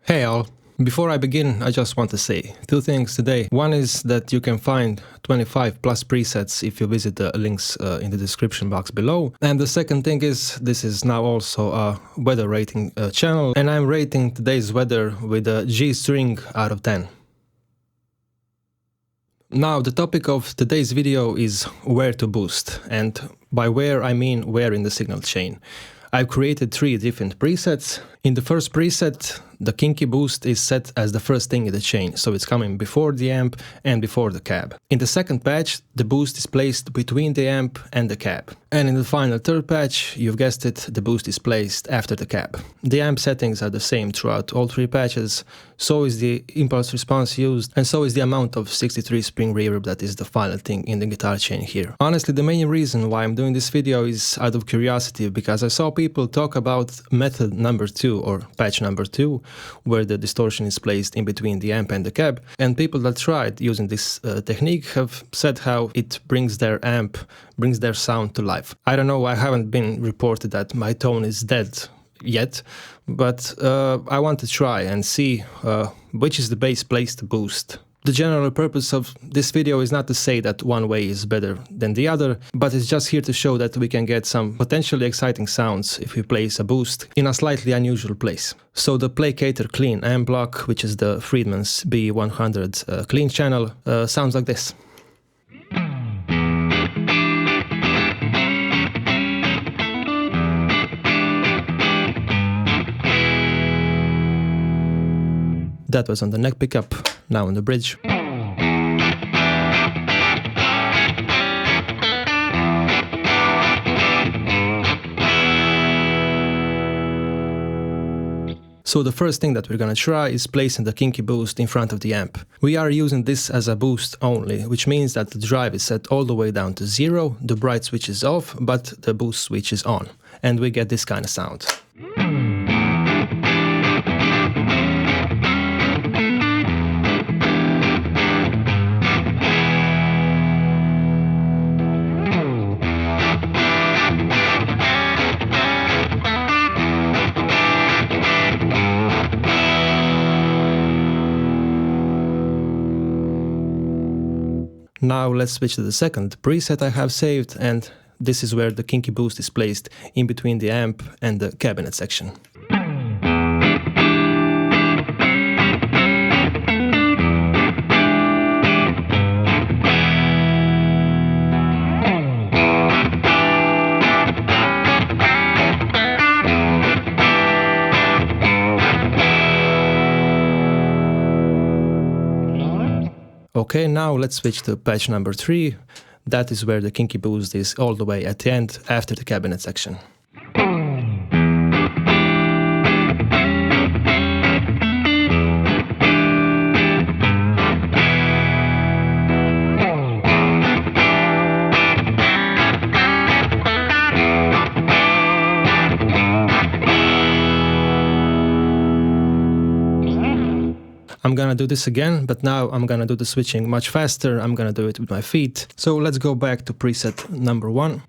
Hey all! Before I begin, I just want to say two things today. One is that you can find 25 plus presets if you visit the links in the description box below. And the second thing is, this is now also a weather rating channel, and I'm rating today's weather with a G string out of 10. Now, the topic of today's video is where to boost, and by where I mean where in the signal chain. I've created 3 different presets. In the first preset, the kinky boost is set as the first thing in the chain, so it's coming before the amp and before the cab. In the second patch, the boost is placed between the amp and the cab. And in the final third patch, you've guessed it, the boost is placed after the cab. The amp settings are the same throughout all 3 patches, so is the impulse response used, and so is the amount of 63 spring reverb that is the final thing in the guitar chain here. Honestly, the main reason why I'm doing this video is out of curiosity, because I saw people talk about method number 2 or patch number 2, where the distortion is placed in between the amp and the cab, and people that tried using this technique have said how it brings their amp, brings their sound to life. I don't know, I haven't been reported that my tone is dead yet, but I want to try and see which is the best place to boost. The general purpose of this video is not to say that one way is better than the other, but it's just here to show that we can get some potentially exciting sounds if we place a boost in a slightly unusual place. So the Placator Clean amp block, which is the Friedman's B100 clean channel, sounds like this. That was on the neck pickup, now on the bridge. So the first thing that we're gonna try is placing the kinky boost in front of the amp. We are using this as a boost only, which means that the drive is set all the way down to 0, the bright switch is off, but the boost switch is on, and we get this kind of sound. Now let's switch to the second preset I have saved, and this is where the kinky boost is placed in between the amp and the cabinet section. Okay, now let's switch to patch number 3. That is where the kinky boost is all the way at the end, after the cabinet section. I'm gonna do this again, but now I'm gonna do the switching much faster. I'm gonna do it with my feet. So let's go back to preset number 1.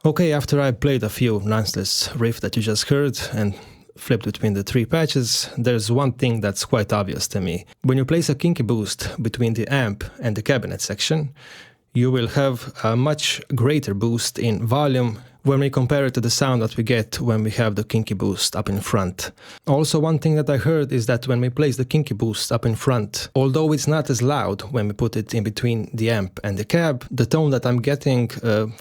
Okay, after I played a few nonsense riff that you just heard and flipped between the three patches, there's one thing that's quite obvious to me. When you place a Kinky Boost between the amp and the cabinet section, you will have a much greater boost in volume when we compare it to the sound that we get when we have the Kinky Boost up in front. Also, one thing that I heard is that when we place the Kinky Boost up in front, although it's not as loud when we put it in between the amp and the cab, the tone that I'm getting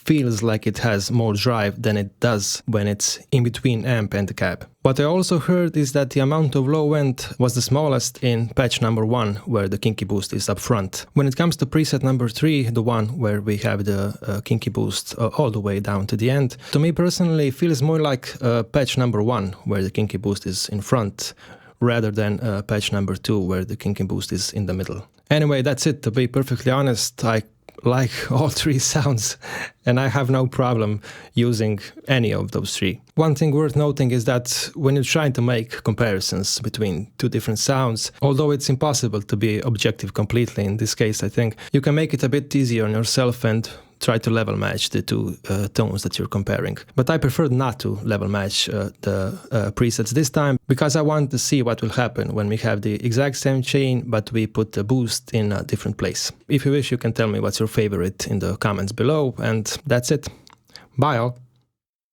feels like it has more drive than it does when it's in between amp and the cab. What I also heard is that the amount of low end was the smallest in patch number 1, where the Kinky Boost is up front. When it comes to preset number 3, the one where we have the Kinky Boost all the way down to the end, to me personally it feels more like patch number 1, where the Kinky Boost is in front, rather than patch number 2, where the Kinky Boost is in the middle. Anyway, that's it. To be perfectly honest, I like all three sounds and I have no problem using any of those three. One thing worth noting is that when you're trying to make comparisons between two different sounds, although it's impossible to be objective completely in this case, I think you can make it a bit easier on yourself and try to level match the two tones that you're comparing. But I prefer not to level match the presets this time, because I want to see what will happen when we have the exact same chain but we put the boost in a different place. If you wish, you can tell me what's your favorite in the comments below, and that's it. Bye all!